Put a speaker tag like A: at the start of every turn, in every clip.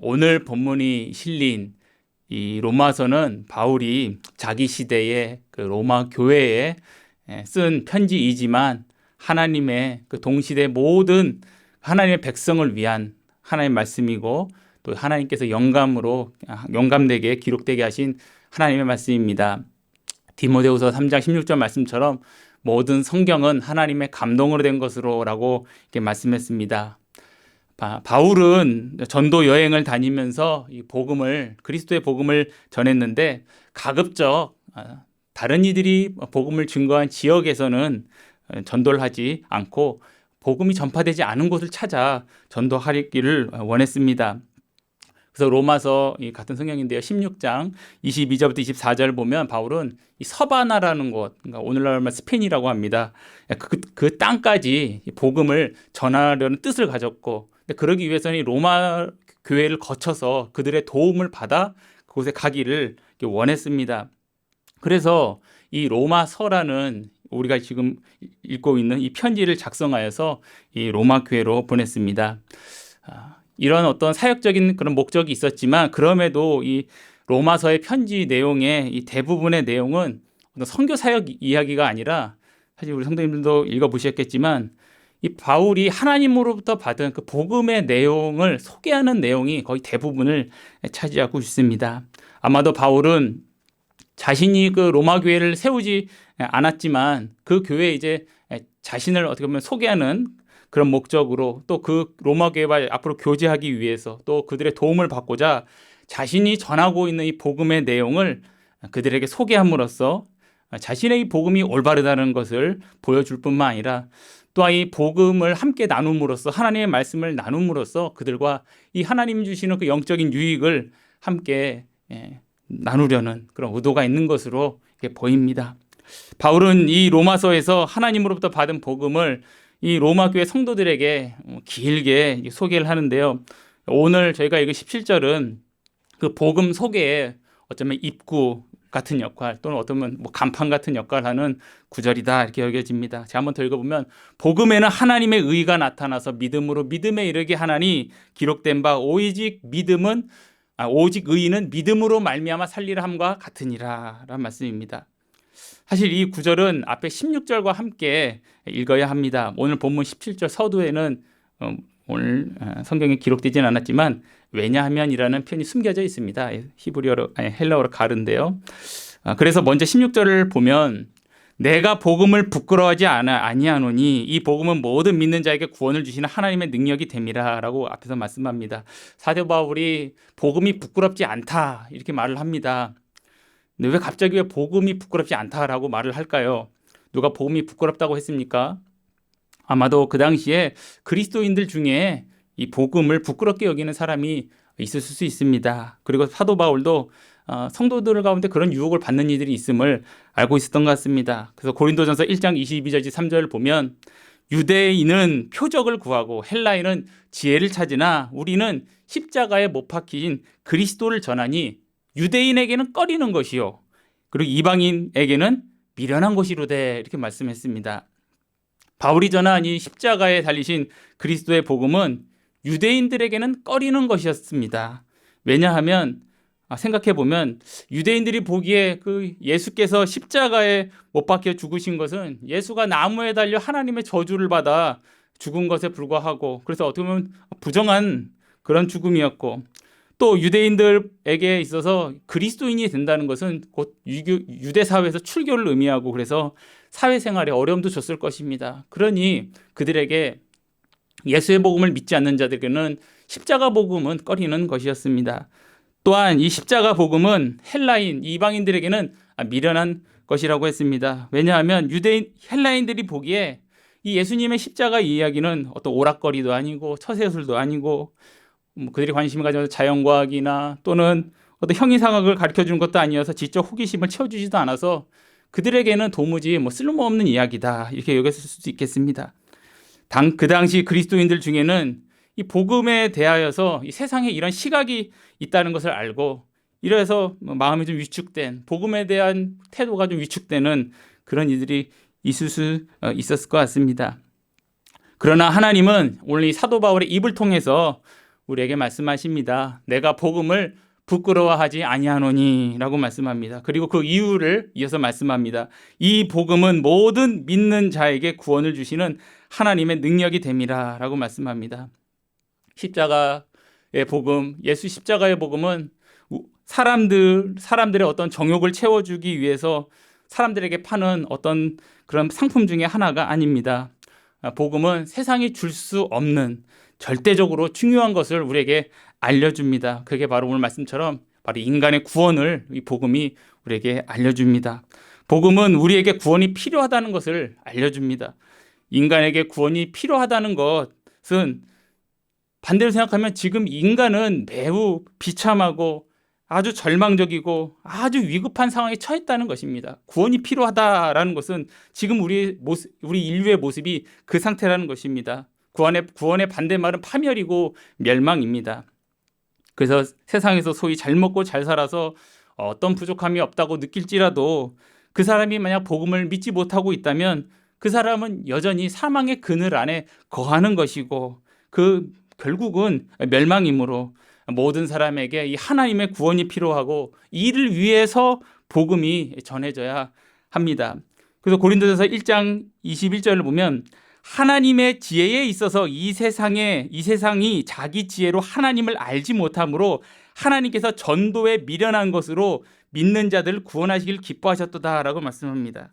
A: 오늘 본문이 실린 이 로마서는 바울이 자기 시대의 그 로마 교회에 쓴 편지이지만 하나님의 그 동시대 모든 하나님의 백성을 위한 하나님의 말씀이고 또 하나님께서 영감되게 기록되게 하신 하나님의 말씀입니다. 디모데후서 3장 16절 말씀처럼 모든 성경은 하나님의 감동으로 된 것으로라고 이렇게 말씀했습니다. 바울은 전도 여행을 다니면서 이 그리스도의 복음을 전했는데 가급적 다른 이들이 복음을 증거한 지역에서는 전도를 하지 않고 복음이 전파되지 않은 곳을 찾아 전도하기를 원했습니다. 그래서 로마서 같은 성경인데요, 16장 22절부터 24절 보면 바울은 이 서바나라는 곳, 그러니까 오늘날 말하면 스페인이라고 합니다. 그 땅까지 복음을 전하려는 뜻을 가졌고, 그러기 위해서는 이 로마 교회를 거쳐서 그들의 도움을 받아 그곳에 가기를 원했습니다. 그래서 이 로마서라는 우리가 지금 읽고 있는 이 편지를 작성하여서 이 로마 교회로 보냈습니다. 이런 어떤 사역적인 그런 목적이 있었지만 그럼에도 이 로마서의 편지 내용의 이 대부분의 내용은 어떤 선교 사역 이야기가 아니라 사실 우리 성도님들도 읽어보셨겠지만 이 바울이 하나님으로부터 받은 그 복음의 내용을 소개하는 내용이 거의 대부분을 차지하고 있습니다. 아마도 바울은 자신이 그 로마 교회를 세우지 않았지만 그 교회에 이제 자신을 어떻게 보면 소개하는 그런 목적으로 또 그 로마 교회와 앞으로 교제하기 위해서 또 그들의 도움을 받고자 자신이 전하고 있는 이 복음의 내용을 그들에게 소개함으로써 자신의 이 복음이 올바르다는 것을 보여줄 뿐만 아니라 또한 이 복음을 함께 나눔으로써 하나님의 말씀을 나눔으로써 그들과 이 하나님 주시는 그 영적인 유익을 함께 나누려는 그런 의도가 있는 것으로 보입니다. 바울은 이 로마서에서 하나님으로부터 받은 복음을 이 로마 교회 성도들에게 길게 소개를 하는데요. 오늘 저희가 읽은 17절은 그 복음 소개에 어쩌면 입구 같은 역할 또는 어쩌면 간판 같은 역할을 하는 구절이다 이렇게 여겨집니다. 제가 한번 더 읽어보면 복음에는 하나님의 의가 나타나서 믿음으로 믿음에 이르게 하나니 기록된 바 오직 의인은 믿음으로 말미암아 살리라 함과 같으니라 라는 말씀입니다. 사실 이 구절은 앞에 16절과 함께 읽어야 합니다. 오늘 본문 17절 서두에는 오늘 성경에 기록되지는 않았지만 왜냐하면이라는 표현이 숨겨져 있습니다. 헬라어로 가르인데요. 그래서 먼저 16절을 보면 내가 복음을 부끄러워하지 아니하노니 이 복음은 모든 믿는 자에게 구원을 주시는 하나님의 능력이 됨이라라고 앞에서 말씀합니다. 사도 바울이 복음이 부끄럽지 않다 이렇게 말을 합니다. 근데 왜 복음이 부끄럽지 않다라고 말을 할까요? 누가 복음이 부끄럽다고 했습니까? 아마도 그 당시에 그리스도인들 중에 이 복음을 부끄럽게 여기는 사람이 있을 수 있습니다. 그리고 사도 바울도 성도들 가운데 그런 유혹을 받는 이들이 있음을 알고 있었던 것 같습니다. 그래서 고린도전서 1장 22절 3절을 보면 유대인은 표적을 구하고 헬라인은 지혜를 찾으나 우리는 십자가에 못 박힌 그리스도를 전하니 유대인에게는 꺼리는 것이요 그리고 이방인에게는 미련한 것이로되 이렇게 말씀했습니다. 바울이 전한 이 십자가에 달리신 그리스도의 복음은 유대인들에게는 꺼리는 것이었습니다. 왜냐하면 생각해보면 유대인들이 보기에 그 예수께서 십자가에 못 박혀 죽으신 것은 예수가 나무에 달려 하나님의 저주를 받아 죽은 것에 불과하고 그래서 어떻게 보면 부정한 그런 죽음이었고 또 유대인들에게 있어서 그리스도인이 된다는 것은 곧 유대 사회에서 출교를 의미하고 그래서 사회생활에 어려움도 줬을 것입니다. 그러니 그들에게 예수의 복음을 믿지 않는 자들에게는 십자가 복음은 꺼리는 것이었습니다. 또한 이 십자가 복음은 이방인들에게는 미련한 것이라고 했습니다. 왜냐하면 헬라인들이 보기에 이 예수님의 십자가 이야기는 어떤 오락거리도 아니고 처세술도 아니고 그들이 관심을 가져서 자연과학이나 또는 어떤 형이상학을 가르쳐주는 것도 아니어서 지적 호기심을 채워주지도 않아서 그들에게는 도무지 쓸모없는 이야기다 이렇게 여겼을 수도 있겠습니다. 그 당시 그리스도인들 중에는 이 복음에 대하여서 이 세상에 이런 시각이 있다는 것을 알고 이래서 마음이 좀 위축된 복음에 대한 태도가 좀 위축되는 그런 이들이 있을 수 있었을 것 같습니다. 그러나 하나님은 오늘 이 사도 바울의 입을 통해서 우리에게 말씀하십니다. 내가 복음을 부끄러워하지 아니하노니라고 말씀합니다. 그리고 그 이유를 이어서 말씀합니다. 이 복음은 모든 믿는 자에게 구원을 주시는 하나님의 능력이 됨이라라고 말씀합니다. 십자가의 복음, 예수 십자가의 복음은 사람들의 어떤 정욕을 채워주기 위해서 사람들에게 파는 어떤 그런 상품 중에 하나가 아닙니다. 복음은 세상이 줄 수 없는 절대적으로 중요한 것을 우리에게 알려줍니다. 그게 바로 오늘 말씀처럼 바로 인간의 구원을 이 복음이 우리에게 알려줍니다. 복음은 우리에게 구원이 필요하다는 것을 알려줍니다. 인간에게 구원이 필요하다는 것은 반대로 생각하면 지금 인간은 매우 비참하고 아주 절망적이고 아주 위급한 상황에 처했다는 것입니다. 구원이 필요하다라는 것은 지금 우리 인류의 모습이 그 상태라는 것입니다. 구원의 반대말은 파멸이고 멸망입니다. 그래서 세상에서 소위 잘 먹고 잘 살아서 어떤 부족함이 없다고 느낄지라도 그 사람이 만약 복음을 믿지 못하고 있다면 그 사람은 여전히 사망의 그늘 안에 거하는 것이고 그 결국은 멸망이므로 모든 사람에게 이 하나님의 구원이 필요하고 이를 위해서 복음이 전해져야 합니다. 그래서 고린도전서 1장 21절을 보면 하나님의 지혜에 있어서 이 세상이 자기 지혜로 하나님을 알지 못하므로 하나님께서 전도에 미련한 것으로 믿는 자들을 구원하시길 기뻐하셨도다라고 말씀합니다.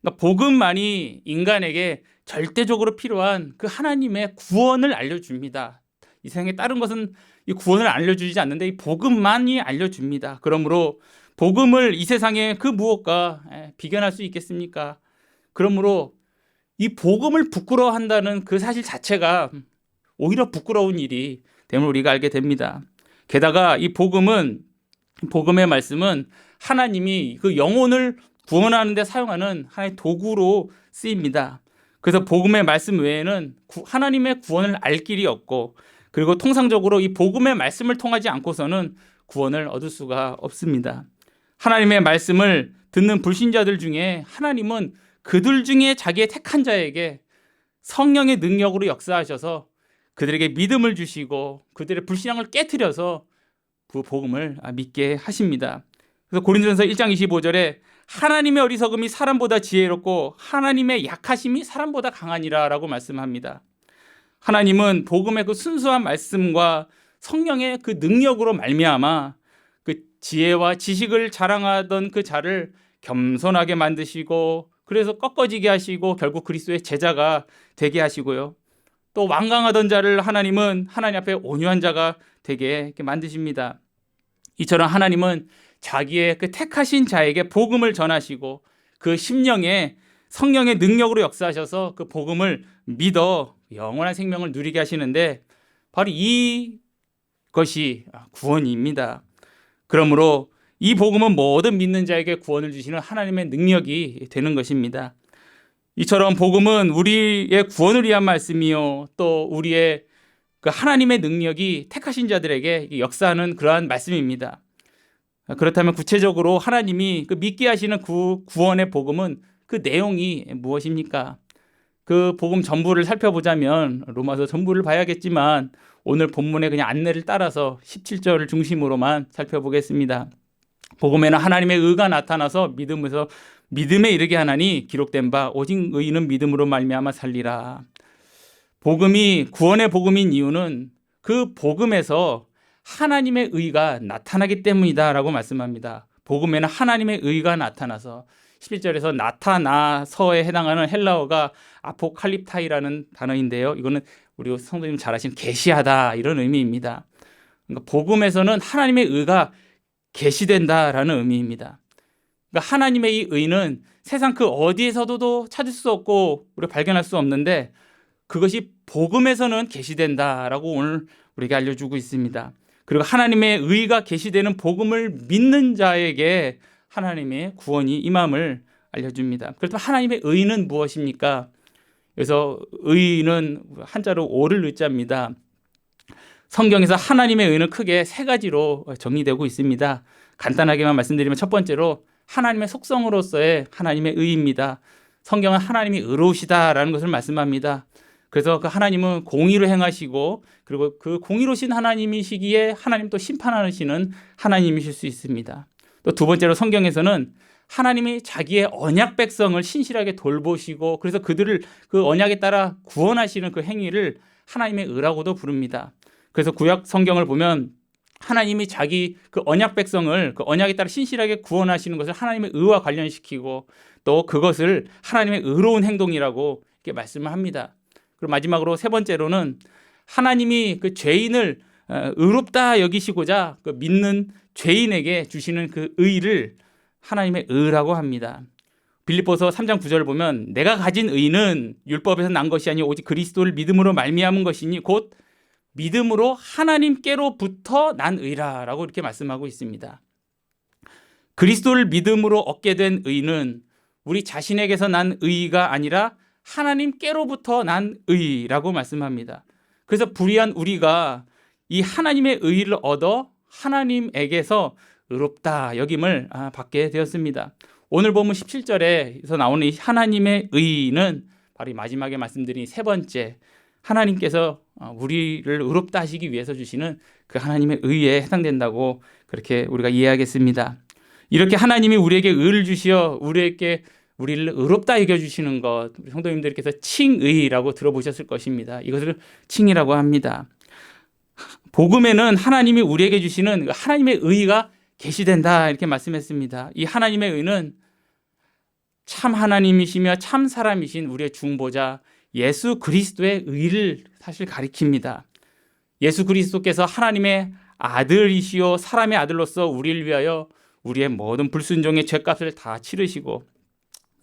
A: 그러니까 복음만이 인간에게 절대적으로 필요한 그 하나님의 구원을 알려줍니다. 이 세상에 다른 것은 이 구원을 알려주지 않는데 이 복음만이 알려줍니다. 그러므로 복음을 이 세상에 그 무엇과 비견할 수 있겠습니까? 그러므로 이 복음을 부끄러워한다는 그 사실 자체가 오히려 부끄러운 일이 됨을 우리가 알게 됩니다. 게다가 이 복음의 말씀은 하나님이 그 영혼을 구원하는 데 사용하는 하나의 도구로 쓰입니다. 그래서 복음의 말씀 외에는 하나님의 구원을 알 길이 없고 그리고 통상적으로 이 복음의 말씀을 통하지 않고서는 구원을 얻을 수가 없습니다. 하나님의 말씀을 듣는 불신자들 중에 하나님은 그들 중에 자기의 택한 자에게 성령의 능력으로 역사하셔서 그들에게 믿음을 주시고 그들의 불신앙을 깨트려서 그 복음을 믿게 하십니다. 그래서 고린도전서 1장 25절에 하나님의 어리석음이 사람보다 지혜롭고 하나님의 약하심이 사람보다 강하니라 라고 말씀합니다. 하나님은 복음의 그 순수한 말씀과 성령의 그 능력으로 말미암아 그 지혜와 지식을 자랑하던 그 자를 겸손하게 만드시고 그래서 꺾어지게 하시고 결국 그리스도의 제자가 되게 하시고요. 또 완강하던 자를 하나님은 하나님 앞에 온유한 자가 되게 이렇게 만드십니다. 이처럼 하나님은 자기의 그 택하신 자에게 복음을 전하시고 그 심령에 성령의 능력으로 역사하셔서 그 복음을 믿어 영원한 생명을 누리게 하시는데 바로 이것이 구원입니다. 그러므로 이 복음은 모든 믿는 자에게 구원을 주시는 하나님의 능력이 되는 것입니다. 이처럼 복음은 우리의 구원을 위한 말씀이요 또 우리의 그 하나님의 능력이 택하신 자들에게 역사하는 그러한 말씀입니다. 그렇다면 구체적으로 하나님이 그 믿게 하시는 구원의 복음은 그 내용이 무엇입니까? 그 복음 전부를 살펴보자면 로마서 전부를 봐야겠지만 오늘 본문의 그냥 안내를 따라서 17절을 중심으로만 살펴보겠습니다. 복음에는 하나님의 의가 나타나서 믿음에 이르게 하나니 기록된 바 오직 의인은 믿음으로 말미암아 살리라. 복음이 구원의 복음인 이유는 그 복음에서 하나님의 의가 나타나기 때문이다라고 말씀합니다. 복음에는 하나님의 의가 나타나서 11절에서 나타나서에 해당하는 헬라어가 아포칼립타이라는 단어인데요. 이거는 우리 성도님 잘 아시는 계시하다 이런 의미입니다. 그러니까 복음에서는 하나님의 의가 계시된다라는 의미입니다. 그러니까 하나님의 이 의는 세상 그 어디에서도 찾을 수 없고 우리가 발견할 수 없는데 그것이 복음에서는 계시된다라고 오늘 우리에게 알려주고 있습니다. 그리고 하나님의 의가 계시되는 복음을 믿는 자에게 하나님의 구원이 임함을 알려줍니다. 그렇다면 하나님의 의는 무엇입니까? 그래서 의는 한자로 오를 의자입니다. 성경에서 하나님의 의는 크게 세 가지로 정리되고 있습니다. 간단하게만 말씀드리면 첫 번째로 하나님의 속성으로서의 하나님의 의입니다. 성경은 하나님이 의로우시다라는 것을 말씀합니다. 그래서 그 하나님은 공의로 행하시고 그리고 그 공의로신 하나님이시기에 하나님 또 심판하시는 하나님이실 수 있습니다. 또 두 번째로 성경에서는 하나님이 자기의 언약 백성을 신실하게 돌보시고 그래서 그들을 그 언약에 따라 구원하시는 그 행위를 하나님의 의라고도 부릅니다. 그래서 구약 성경을 보면 하나님이 자기 그 언약 백성을 그 언약에 따라 신실하게 구원하시는 것을 하나님의 의와 관련시키고 또 그것을 하나님의 의로운 행동이라고 이렇게 말씀을 합니다. 그리고 마지막으로 세 번째로는 하나님이 그 죄인을 의롭다 여기시고자 그 믿는 죄인에게 주시는 그 의를 하나님의 의라고 합니다. 빌립보서 3장 9절을 보면 내가 가진 의는 율법에서 난 것이 아니 오직 그리스도를 믿음으로 말미암은 것이니 곧 믿음으로 하나님께로부터 난 의라라고 이렇게 말씀하고 있습니다. 그리스도를 믿음으로 얻게 된 의는 우리 자신에게서 난 의가 아니라 하나님께로부터 난 의라고 말씀합니다. 그래서 불의한 우리가 이 하나님의 의를 얻어 하나님에게서 의롭다 여김을 받게 되었습니다. 오늘 본문 17절에서 나오는 이 하나님의 의는 바로 이 마지막에 말씀드린 세 번째 하나님께서 우리를 의롭다 하시기 위해서 주시는 그 하나님의 의에 해당된다고 그렇게 우리가 이해하겠습니다. 이렇게 하나님이 우리에게 의를 주시어 우리를 의롭다 여겨주시는 것, 우리 성도님들께서 칭의라고 들어보셨을 것입니다. 이것을 칭이라고 합니다. 복음에는 하나님이 우리에게 주시는 하나님의 의가 계시된다 이렇게 말씀했습니다. 이 하나님의 의는 참 하나님이시며 참 사람이신 우리의 중보자 예수 그리스도의 의를 사실 가리킵니다. 예수 그리스도께서 하나님의 아들이시오 사람의 아들로서 우리를 위하여 우리의 모든 불순종의 죄값을 다 치르시고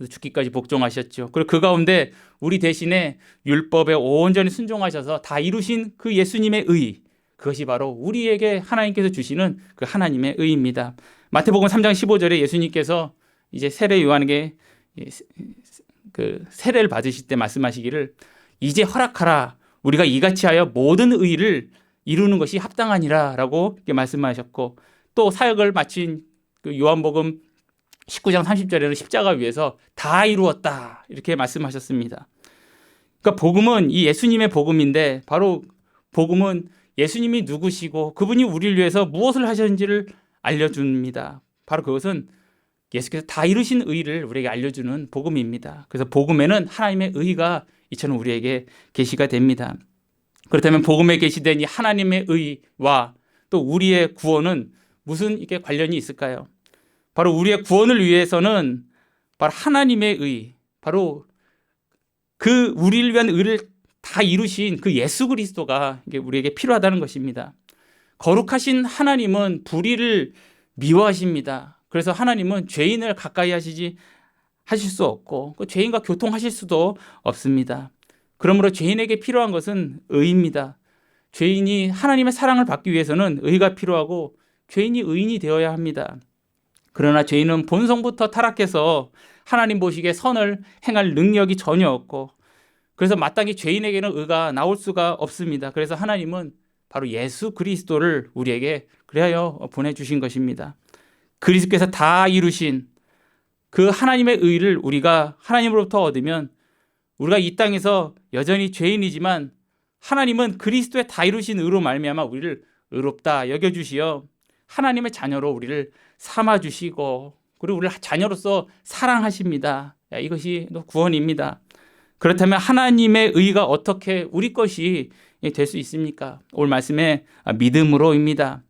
A: 죽기까지 복종하셨죠. 그리고 그 가운데 우리 대신에 율법에 온전히 순종하셔서 다 이루신 그 예수님의 의, 그것이 바로 우리에게 하나님께서 주시는 그 하나님의 의입니다. 마태복음 3장 15절에 예수님께서 이제 세례 요한에게 그 세례를 받으실 때 말씀하시기를 이제 허락하라 우리가 이같이 하여 모든 의를 이루는 것이 합당하니라라고 이렇게 말씀하셨고 또 사역을 마친 그 요한복음 19장 30절에는 십자가 위에서 다 이루었다 이렇게 말씀하셨습니다. 그러니까 복음은 이 예수님의 복음인데 바로 복음은 예수님이 누구시고 그분이 우리를 위해서 무엇을 하셨는지를 알려줍니다. 바로 그것은 예수께서 다 이루신 의를 우리에게 알려주는 복음입니다. 그래서 복음에는 하나님의 의가 이처럼 우리에게 계시가 됩니다. 그렇다면 복음에 계시된 이 하나님의 의와 또 우리의 구원은 무슨 이게 관련이 있을까요? 바로 우리의 구원을 위해서는 바로 하나님의 의, 바로 그 우리를 위한 의를 다 이루신 그 예수 그리스도가 우리에게 필요하다는 것입니다. 거룩하신 하나님은 불의를 미워하십니다. 그래서 하나님은 죄인을 가까이 하실 수 없고 그 죄인과 교통하실 수도 없습니다. 그러므로 죄인에게 필요한 것은 의입니다. 죄인이 하나님의 사랑을 받기 위해서는 의가 필요하고 죄인이 의인이 되어야 합니다. 그러나 죄인은 본성부터 타락해서 하나님 보시기에 선을 행할 능력이 전혀 없고 그래서 마땅히 죄인에게는 의가 나올 수가 없습니다. 그래서 하나님은 바로 예수 그리스도를 우리에게 그리하여 보내주신 것입니다. 그리스도께서 다 이루신 그 하나님의 의를 우리가 하나님으로부터 얻으면 우리가 이 땅에서 여전히 죄인이지만 하나님은 그리스도의 다 이루신 의로 말미암아 우리를 의롭다 여겨주시어 하나님의 자녀로 우리를 삼아주시고 그리고 우리를 자녀로서 사랑하십니다. 이것이 구원입니다. 그렇다면 하나님의 의가 어떻게 우리 것이 될 수 있습니까? 오늘 말씀에 믿음으로입니다.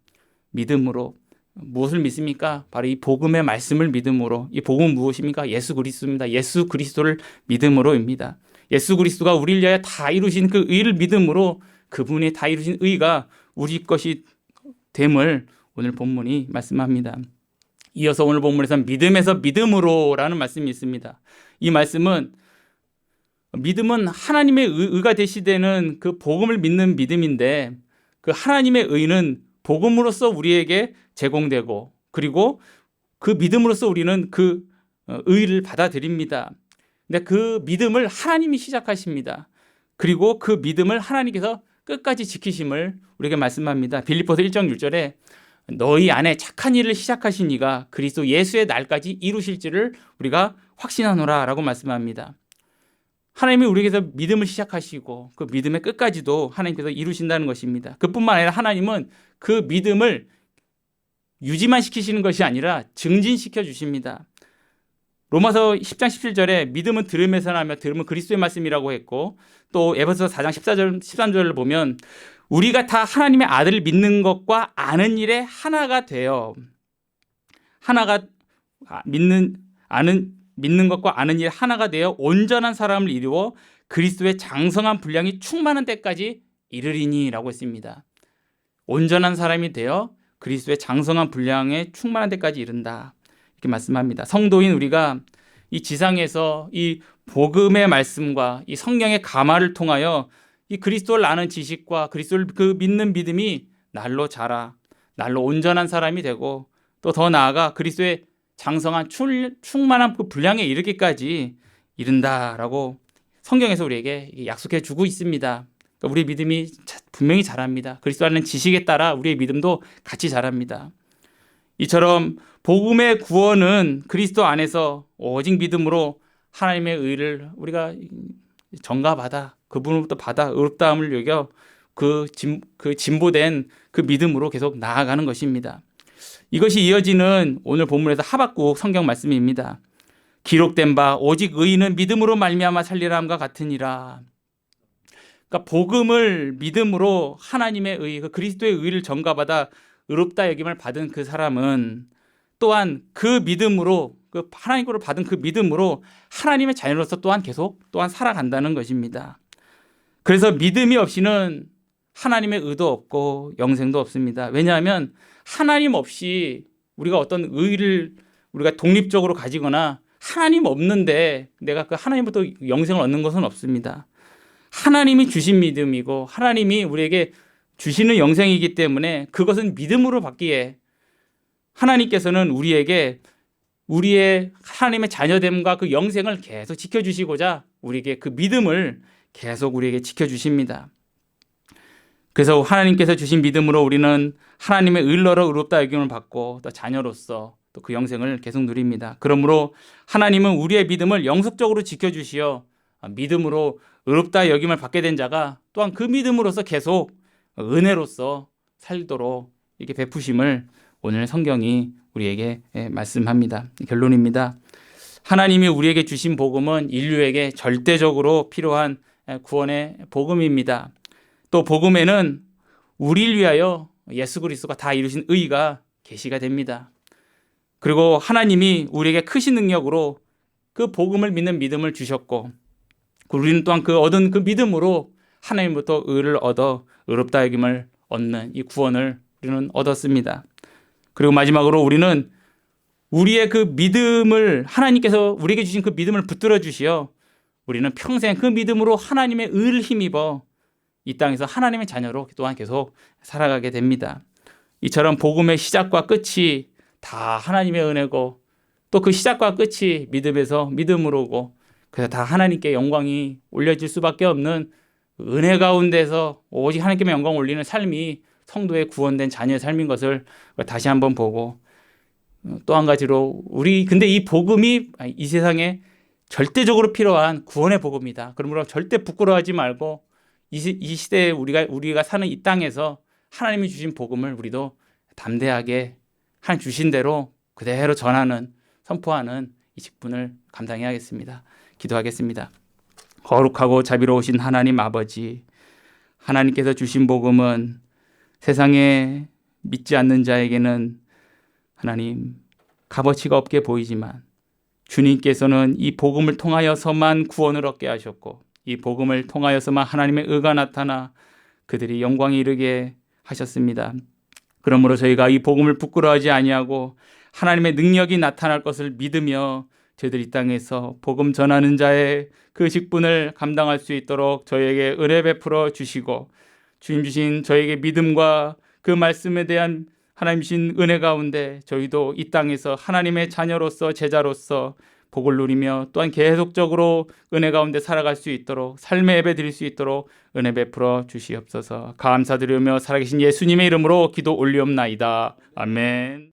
A: 믿음으로. 무엇을 믿습니까? 바로 이 복음의 말씀을 믿음으로. 이 복음은 무엇입니까? 예수 그리스도입니다. 예수 그리스도를 믿음으로입니다. 예수 그리스도가 우리를 위하여 다 이루신 그 의를 믿음으로 그분이 다 이루신 의가 우리 것이 됨을 오늘 본문이 말씀합니다. 이어서 오늘 본문에서는 믿음에서 믿음으로라는 말씀이 있습니다. 이 말씀은 믿음은 하나님의 의가 되시되는 그 복음을 믿는 믿음인데 그 하나님의 의는 복음으로써 우리에게 제공되고 그리고 그 믿음으로써 우리는 그 의를 받아들입니다. 근데 그 믿음을 하나님이 시작하십니다. 그리고 그 믿음을 하나님께서 끝까지 지키심을 우리에게 말씀합니다. 빌립보서 1장 6절에 너희 안에 착한 일을 시작하신 이가 그리스도 예수의 날까지 이루실지를 우리가 확신하노라 라고 말씀합니다. 하나님이 우리에게서 믿음을 시작하시고 그 믿음의 끝까지도 하나님께서 이루신다는 것입니다. 그뿐만 아니라 하나님은 그 믿음을 유지만 시키시는 것이 아니라 증진시켜 주십니다. 로마서 10장 17절에 믿음은 들음에서 나며 들음은 그리스도의 말씀이라고 했고, 또 에베소서 4장 14절 13절을 보면 우리가 다 하나님의 아들을 믿는 것과 아는 일에 하나가 되어 믿는 것과 아는 일 하나가 되어 온전한 사람을 이루어 그리스도의 장성한 분량이 충만한 때까지 이르리니라고 했습니다. 온전한 사람이 되어 그리스도의 장성한 분량에 충만한 데까지 이른다, 이렇게 말씀합니다. 성도인 우리가 이 지상에서 이 복음의 말씀과 이 성령의 감화를 통하여 이 그리스도를 아는 지식과 그리스도를 그 믿는 믿음이 날로 자라, 날로 온전한 사람이 되고, 또 더 나아가 그리스도의 장성한 충만한 그 분량에 이르기까지 이른다라고 성경에서 우리에게 약속해 주고 있습니다. 그러니까 우리의 믿음이 분명히 자랍니다. 그리스도 안에 지식에 따라 우리의 믿음도 같이 자랍니다. 이처럼 복음의 구원은 그리스도 안에서 오직 믿음으로 하나님의 의를 우리가 전가받아 그분으로부터 받아 의롭다함을 여겨 그 진보된 그 믿음으로 계속 나아가는 것입니다. 이것이 이어지는 오늘 본문에서 하박국 성경 말씀입니다. 기록된 바 오직 의인은 믿음으로 말미암아 살리라함과 같으니라. 그러니까 복음을 믿음으로 하나님의 의, 그 그리스도의 의를 전가받아 의롭다 여김을 받은 그 사람은 또한 그 믿음으로, 그 하나님으로 받은 그 믿음으로 하나님의 자녀로서 또한 계속 살아간다는 것입니다. 그래서 믿음이 없이는 하나님의 의도 없고 영생도 없습니다. 왜냐하면 하나님 없이 우리가 어떤 의를 우리가 독립적으로 가지거나 하나님 없는데 내가 그 하나님부터 영생을 얻는 것은 없습니다. 하나님이 주신 믿음이고 하나님이 우리에게 주시는 영생이기 때문에 그것은 믿음으로 받기에 하나님께서는 우리에게 우리의 하나님의 자녀됨과 그 영생을 계속 지켜주시고자 우리에게 그 믿음을 계속 우리에게 지켜주십니다. 그래서 하나님께서 주신 믿음으로 우리는 하나님의 의로로 의롭다 여김을 받고 또 자녀로서 또 그 영생을 계속 누립니다. 그러므로 하나님은 우리의 믿음을 영속적으로 지켜주시어 믿음으로 의롭다 여김을 받게 된 자가 또한 그 믿음으로서 계속 은혜로서 살도록 이렇게 베푸심을 오늘 성경이 우리에게 말씀합니다. 결론입니다. 하나님이 우리에게 주신 복음은 인류에게 절대적으로 필요한 구원의 복음입니다. 또 복음에는 우리를 위하여 예수 그리스도가 다 이루신 의가 계시가 됩니다. 그리고 하나님이 우리에게 크신 능력으로 그 복음을 믿는 믿음을 주셨고, 우리는 또한 그 얻은 그 믿음으로 하나님부터 의를 얻어 의롭다 여김을 얻는 이 구원을 우리는 얻었습니다. 그리고 마지막으로 우리는 우리의 그 믿음을 하나님께서 우리에게 주신 그 믿음을 붙들어 주시어 우리는 평생 그 믿음으로 하나님의 의를 힘입어 이 땅에서 하나님의 자녀로 또한 계속 살아가게 됩니다. 이처럼 복음의 시작과 끝이 다 하나님의 은혜고 또 그 시작과 끝이 믿음에서 믿음으로고, 그래서 다 하나님께 영광이 올려질 수밖에 없는 은혜 가운데서 오직 하나님께 영광 올리는 삶이 성도의 구원된 자녀의 삶인 것을 다시 한번 보고, 또 한 가지로 근데 이 복음이 이 세상에 절대적으로 필요한 구원의 복음이다. 그러므로 절대 부끄러워하지 말고 이 시대에 우리가 사는 이 땅에서 하나님이 주신 복음을 우리도 담대하게 하나님 주신 대로 그대로 전하는, 선포하는 이 직분을 감당해야겠습니다. 기도하겠습니다. 거룩하고 자비로우신 하나님 아버지, 하나님께서 주신 복음은 세상에 믿지 않는 자에게는 하나님 값어치가 없게 보이지만 주님께서는 이 복음을 통하여서만 구원을 얻게 하셨고, 이 복음을 통하여서만 하나님의 의가 나타나 그들이 영광에 이르게 하셨습니다. 그러므로 저희가 이 복음을 부끄러워하지 아니하고 하나님의 능력이 나타날 것을 믿으며 저희들 이 땅에서 복음 전하는 자의 그 직분을 감당할 수 있도록 저희에게 은혜 베풀어 주시고, 주님 주신 저희에게 믿음과 그 말씀에 대한 하나님 주신 은혜 가운데 저희도 이 땅에서 하나님의 자녀로서 제자로서 복을 누리며 또한 계속적으로 은혜 가운데 살아갈 수 있도록, 삶의 예배 드릴 수 있도록 은혜 베풀어 주시옵소서. 감사드리며 살아계신 예수님의 이름으로 기도 올리옵나이다. 아멘.